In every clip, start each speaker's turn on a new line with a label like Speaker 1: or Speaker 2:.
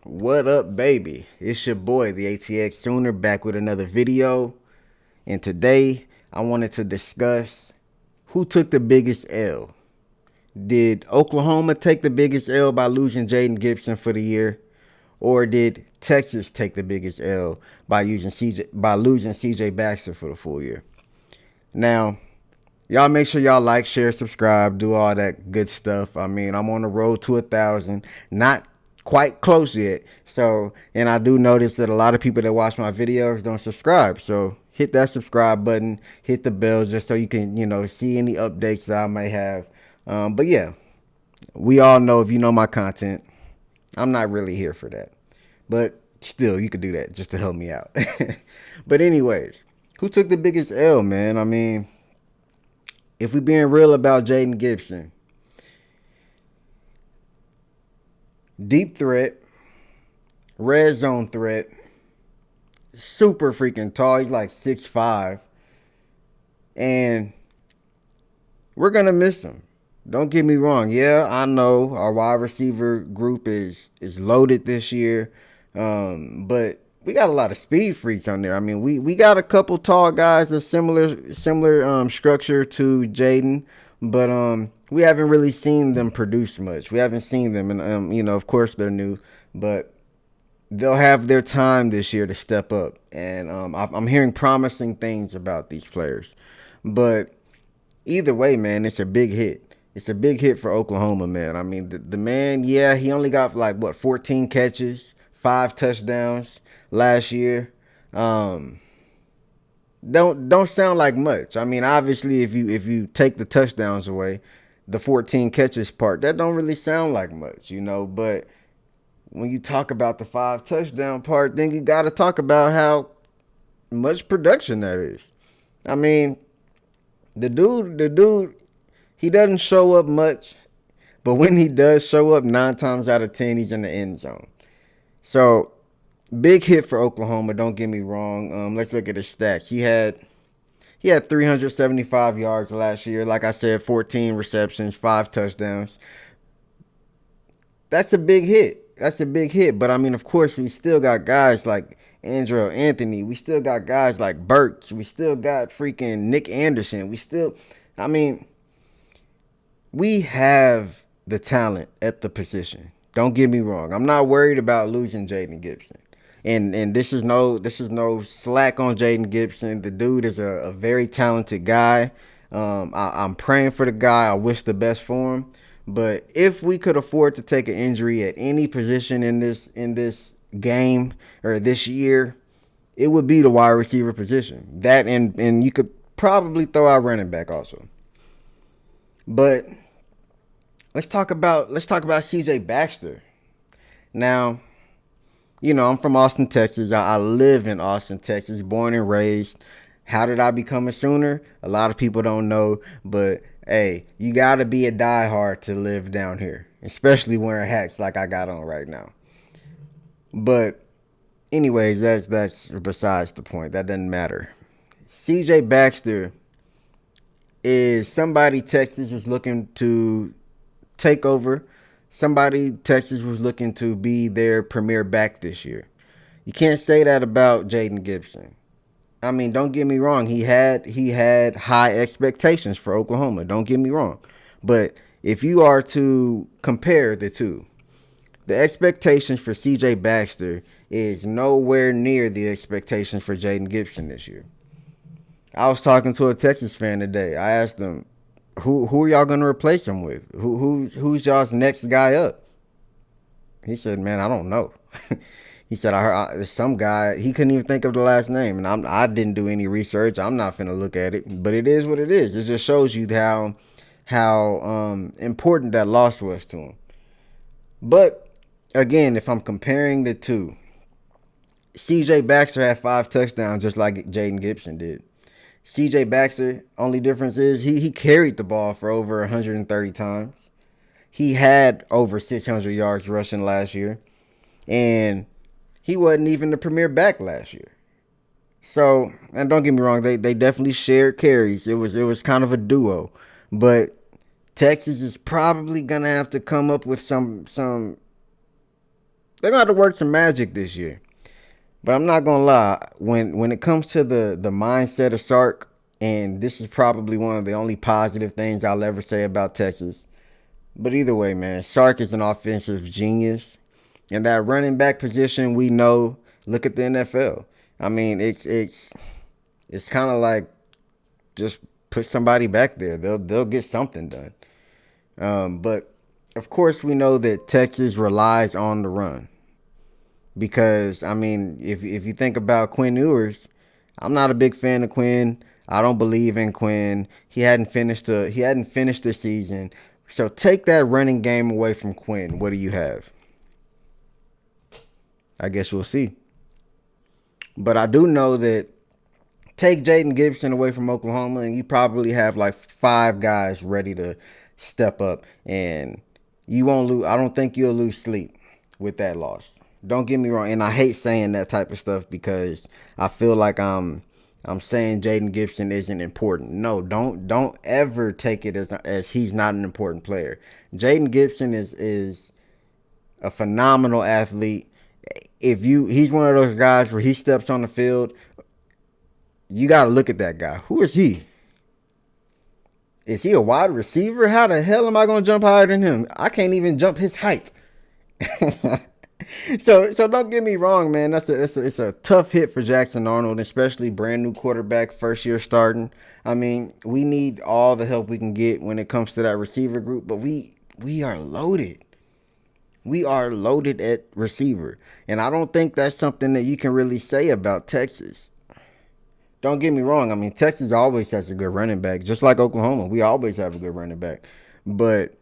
Speaker 1: What up, baby? It's your boy, the ATX Sooner, back with another video. And today, I wanted to discuss who took the biggest L. Did Oklahoma take the biggest L by losing Jaden Gibson for the year? Or did Texas take the biggest L by losing CJ Baxter for the full year? Now, y'all make sure y'all like, share, subscribe, do all that good stuff. I mean, I'm on the road to 1,000. Not quite close yet. So, and I do notice that a lot of people that watch my videos don't subscribe. So hit that subscribe button, hit the bell just so you can, see any updates that I may have. But yeah, we all know, if you know my content, I'm not really here for that. But still, you could do that just to help me out. But anyways, who took the biggest L, man? I mean, if we being real about Jaden Gibson, deep threat, red zone threat, super freaking tall. He's like 6'5", and we're gonna miss him. Don't get me wrong. Yeah, I know our wide receiver group is loaded this year, but we got a lot of speed freaks on there. I mean, we got a couple tall guys, a similar structure to Jaden, but we haven't really seen them produce much. We haven't seen them, and of course they're new, but they'll have their time this year to step up. And I'm hearing promising things about these players, but either way, man, it's a big hit. It's a big hit for Oklahoma, man. I mean, the man, yeah, he only got like 14 catches, 5 touchdowns last year. Um, don't sound like much. I mean, obviously, if you take the touchdowns away, the 14 catches part, that don't really sound like much, But when you talk about the 5 touchdown part, then you got to talk about how much production that is. I mean, the dude, he doesn't show up much, but when he does show up, 9 times out of 10, he's in the end zone. So, big hit for Oklahoma. Don't get me wrong. Let's look at his stats. He had 375 yards last year. Like I said, 14 receptions, 5 touchdowns. That's a big hit. That's a big hit. But I mean, of course, we still got guys like Andrew Anthony. We still got guys like Burks. We still got freaking Nick Anderson. I mean, we have the talent at the position. Don't get me wrong. I'm not worried about losing Jaden Gibson. And this is no slack on Jaden Gibson. The dude is a very talented guy. I'm praying for the guy. I wish the best for him. But if we could afford to take an injury at any position in this game or this year, it would be the wide receiver position. That and you could probably throw out running back also. But let's talk about CJ Baxter. Now, I'm from Austin, Texas. I live in Austin, Texas, born and raised. How did I become a Sooner? A lot of people don't know, but hey, you gotta be a diehard to live down here, especially wearing hats like I got on right now. But anyways, that's besides the point. That doesn't matter. CJ Baxter is somebody Texas was looking to take over. Somebody Texas was looking to be their premier back this year. You can't say that about Jaden Gibson. I mean, don't get me wrong. He had high expectations for Oklahoma. Don't get me wrong. But if you are to compare the two, the expectations for CJ Baxter is nowhere near the expectations for Jaden Gibson this year. I was talking to a Texas fan today. I asked him, who are y'all gonna replace him with? Who's y'all's next guy up? He said, "Man, I don't know." He said, There's some guy, he couldn't even think of the last name, and I didn't do any research. I'm not finna look at it, but it is what it is. It just shows you how important that loss was to him. But again, if I'm comparing the two, C.J. Baxter had 5 touchdowns just like Jaden Gibson did. C.J. Baxter, only difference is he carried the ball for over 130 times. He had over 600 yards rushing last year, and he wasn't even the premier back last year. So, and don't get me wrong, they definitely shared carries. It was kind of a duo, but Texas is probably gonna have to come up with some they're gonna have to work some magic this year. But I'm not gonna lie, when it comes to the mindset of Sark, and this is probably one of the only positive things I'll ever say about Texas. But either way, man, Sark is an offensive genius. And that running back position, we know, look at the NFL. I mean, it's kind of like just put somebody back there. They'll get something done. But of course, we know that Texas relies on the run because I mean, if you think about Quinn Ewers, I'm not a big fan of Quinn. I don't believe in Quinn. He hadn't finished the season. So take that running game away from Quinn. What do you have? I guess we'll see. But I do know that take Jaden Gibson away from Oklahoma, and you probably have like 5 guys ready to step up, and you won't lose. I don't think you'll lose sleep with that loss. Don't get me wrong, and I hate saying that type of stuff because I feel like I'm saying Jaden Gibson isn't important. No, don't ever take it as he's not an important player. Jaden Gibson is a phenomenal athlete. He's one of those guys where he steps on the field, you got to look at that guy. Who is he? Is he a wide receiver? How the hell am I going to jump higher than him? I can't even jump his height. So don't get me wrong, man. It's a tough hit for Jackson Arnold, especially brand new quarterback, first year starting. I mean, we need all the help we can get when it comes to that receiver group, but we are loaded. We are loaded at receiver, and I don't think that's something that you can really say about Texas. Don't get me wrong. I mean, Texas always has a good running back, just like Oklahoma. We always have a good running back, but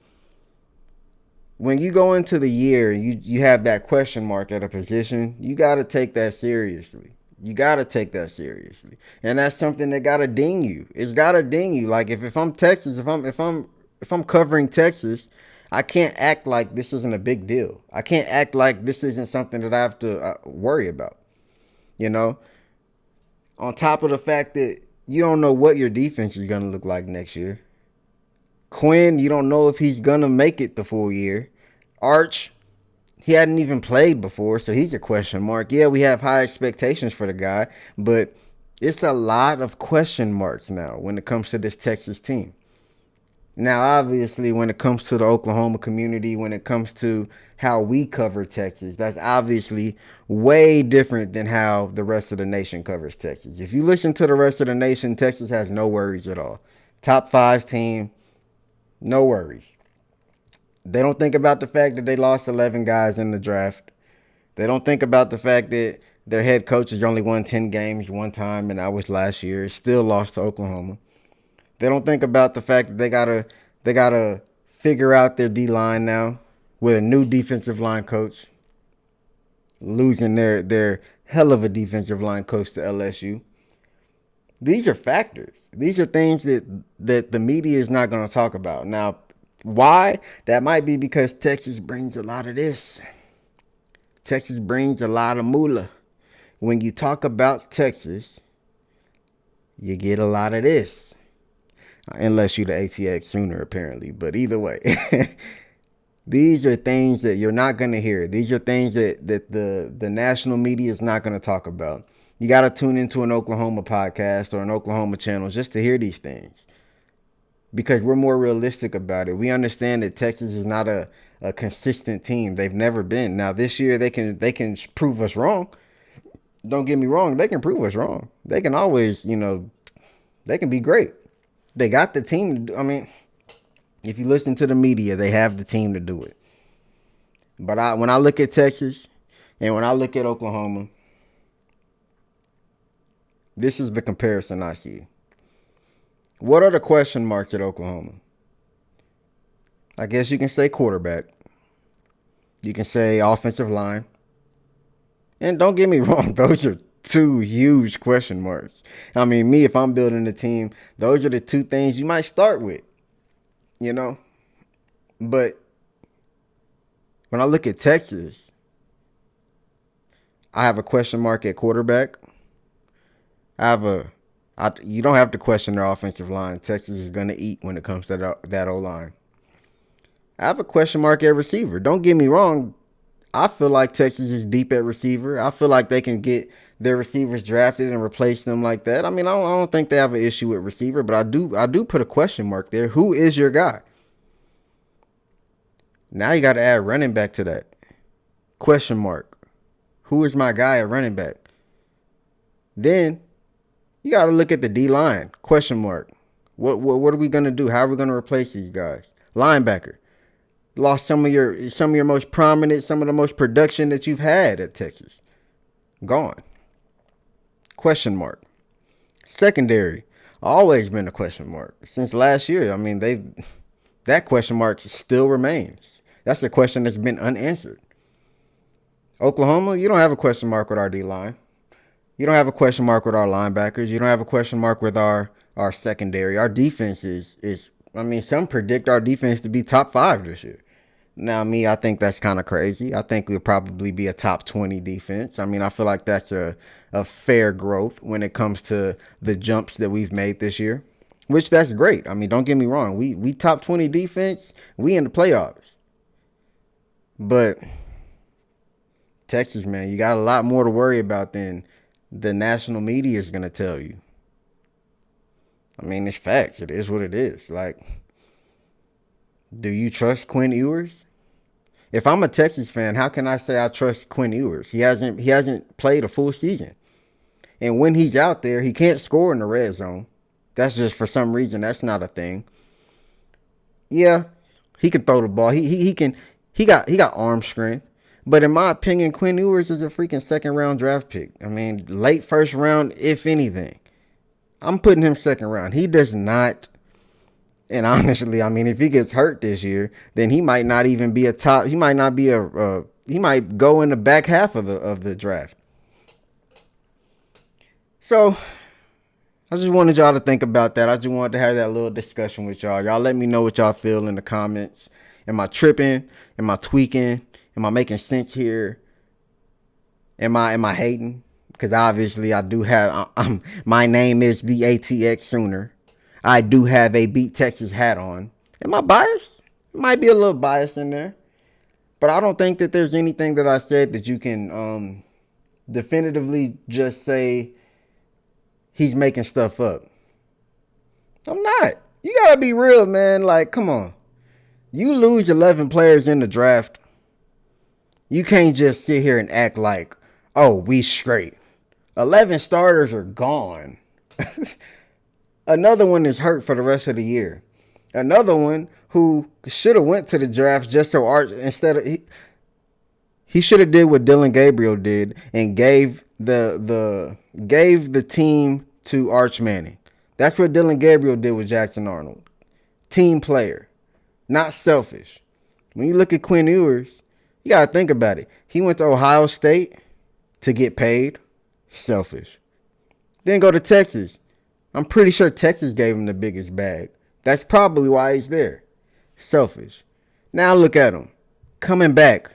Speaker 1: when you go into the year and you have that question mark at a position, you got to take that seriously. You got to take that seriously. And that's something that got to ding you. It's got to ding you. Like if I'm Texas, if I'm covering Texas, I can't act like this isn't a big deal. I can't act like this isn't something that I have to worry about. You know, on top of the fact that you don't know what your defense is going to look like next year. Quinn, you don't know if he's going to make it the full year. Arch, he hadn't even played before, so he's a question mark. Yeah, we have high expectations for the guy, but it's a lot of question marks now when it comes to this Texas team. Now, obviously, when it comes to the Oklahoma community, when it comes to how we cover Texas, that's obviously way different than how the rest of the nation covers Texas. If you listen to the rest of the nation, Texas has no worries at all. Top 5 team, no worries. They don't think about the fact that they lost 11 guys in the draft. They don't think about the fact that their head coach has only won 10 games one time, and that was last year. Still lost to Oklahoma. They don't think about the fact that they gotta figure out their D-line now with a new defensive line coach, losing their hell of a defensive line coach to LSU. These are factors. These are things that the media is not going to talk about. Now, why? That might be because Texas brings a lot of this. Texas brings a lot of moolah. When you talk about Texas, you get a lot of this. Unless you're the ATX Sooner, apparently. But either way, these are things that you're not going to hear. These are things that the national media is not going to talk about. You got to tune into an Oklahoma podcast or an Oklahoma channel just to hear these things. Because we're more realistic about it. We understand that Texas is not a consistent team. They've never been. Now, this year, they can prove us wrong. Don't get me wrong. They can prove us wrong. They can always, they can be great. They got the team. I mean, if you listen to the media, they have the team to do it. But when I look at Texas and when I look at Oklahoma, this is the comparison I see. What are the question marks at Oklahoma? I guess you can say quarterback. You can say offensive line. And don't get me wrong, those are 2 huge question marks. I mean, me, if I'm building a team, those are the 2 things you might start with, But when I look at Texas, I have a question mark at quarterback. You don't have to question their offensive line. Texas is going to eat when it comes to that O-line. I have a question mark at receiver. Don't get me wrong. I feel like Texas is deep at receiver. I feel like they can get their receivers drafted and replace them like that. I mean, I don't think they have an issue with receiver, but I do put a question mark there. Who is your guy? Now you got to add running back to that. Question mark. Who is my guy at running back? Then you got to look at the D line. Question mark. What are we gonna do? How are we gonna replace these guys? Linebacker. Lost some of your most prominent, some of the most production that you've had at Texas. Gone. Question mark. Secondary. Always been a question mark. Since last year. I mean, that question mark still remains. That's a question that's been unanswered. Oklahoma, you don't have a question mark with our D line. You don't have a question mark with our linebackers. You don't have a question mark with our secondary. Our defense is I mean, some predict our defense to be top 5 this year. Now, I think that's kind of crazy. I think we'll probably be a top 20 defense. I mean, I feel like that's a fair growth when it comes to the jumps that we've made this year, which that's great. I mean, don't get me wrong. We top 20 defense. We in the playoffs. But Texas, man, you got a lot more to worry about than the national media is going to tell you. I mean, it's facts. It is what it is. Like, do you trust Quinn Ewers? If I'm a Texas fan, how can I say I trust Quinn Ewers? He hasn't played a full season. And when he's out there, he can't score in the red zone. That's just for some reason that's not a thing. Yeah, he can throw the ball. He got arm strength. But in my opinion, Quinn Ewers is a freaking second round draft pick. I mean, late first round, if anything. I'm putting him second round. He does not, and honestly, I mean, if he gets hurt this year, then he might not even be a top. He might not be he might go in the back half of the draft. So I just wanted y'all to think about that. I just wanted to have that little discussion with y'all. Y'all let me know what y'all feel in the comments. Am I tripping? Am I tweaking? Am I making sense here? Am I hating? Because obviously I do have, my name is the ATX Sooner. I do have a Beat Texas hat on. Am I biased? Might be a little bias in there. But I don't think that there's anything that I said that you can definitively just say he's making stuff up. I'm not. You gotta be real, man. Like, come on. You lose 11 players in the draft. You can't just sit here and act like, oh, we straight. 11 starters are gone. Another one is hurt for the rest of the year. Another one who should have went to the draft just so Arch, instead of he should have did what Dillon Gabriel did and gave the team to Arch Manning. That's what Dillon Gabriel did with Jackson Arnold. Team player, not selfish. When you look at Quinn Ewers, you gotta think about it. He went to Ohio State to get paid. Selfish. Then go to Texas. I'm pretty sure Texas gave him the biggest bag. That's probably why he's there. Selfish. Now look at him. Coming back.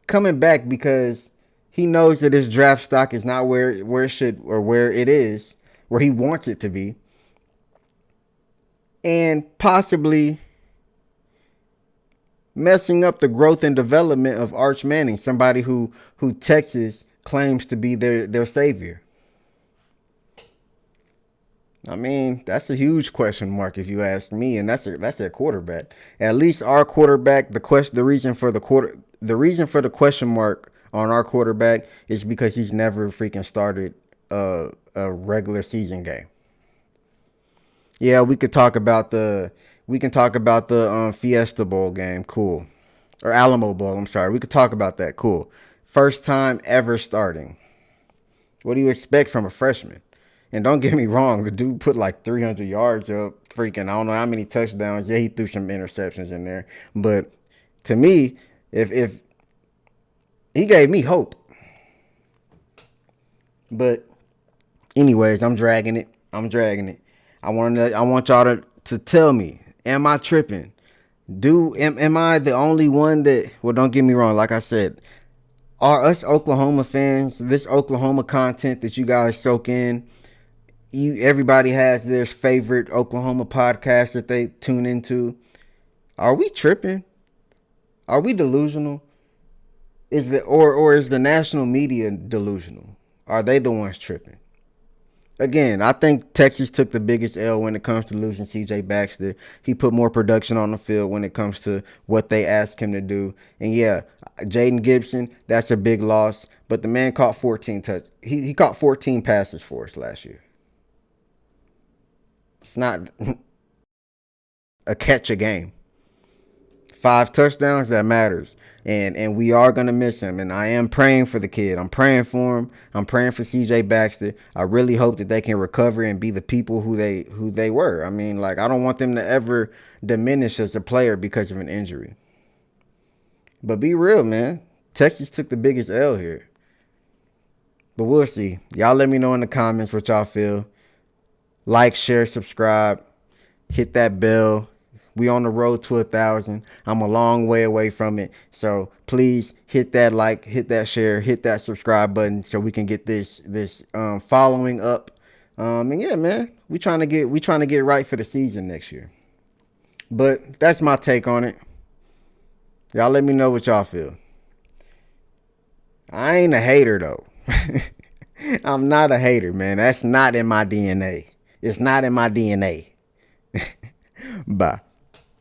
Speaker 1: Coming back because he knows that his draft stock is not where it should, or where it is, where he wants it to be. And possibly messing up the growth and development of Arch Manning, somebody who Texas claims to be their savior. I mean, that's a huge question mark if you ask me, and that's a quarterback. At least our quarterback, the reason for the question mark on our quarterback is because he's never freaking started a regular season game. Yeah, we can talk about the Fiesta Bowl game, cool, or Alamo Bowl. I'm sorry, we could talk about that, cool. First time ever starting. What do you expect from a freshman? And don't get me wrong, the dude put like 300 yards up. Freaking, I don't know how many touchdowns. Yeah, he threw some interceptions in there. But to me, if he gave me hope. But anyways, I'm dragging it. I want y'all to tell me, am I tripping? Am I the only one that, well, don't get me wrong, like I said, are us Oklahoma fans, this Oklahoma content that you guys soak in, everybody has their favorite Oklahoma podcast that they tune into. Are we tripping? Are we delusional? Is the national media delusional? Are they the ones tripping? Again, I think Texas took the biggest L when it comes to losing C.J. Baxter. He put more production on the field when it comes to what they asked him to do. And yeah, Jaden Gibson, that's a big loss. But the man caught 14 touch. He caught 14 passes for us last year. It's not a catch a game. 5 touchdowns, that matters. And we are gonna miss him. And I am praying for the kid. I'm praying for him. I'm praying for CJ Baxter. I really hope that they can recover and be the people who they were. I mean, like, I don't want them to ever diminish as a player because of an injury. But be real, man. Texas took the biggest L here. But we'll see. Y'all let me know in the comments what y'all feel. Like, share, subscribe, hit that bell. We on the road to 1,000. I'm a long way away from it. So please hit that like, hit that share, hit that subscribe button so we can get this following up. And yeah, man, we trying to get right for the season next year. But that's my take on it. Y'all let me know what y'all feel. I ain't a hater though. I'm not a hater, man. That's not in my DNA. It's not in my DNA. Bye.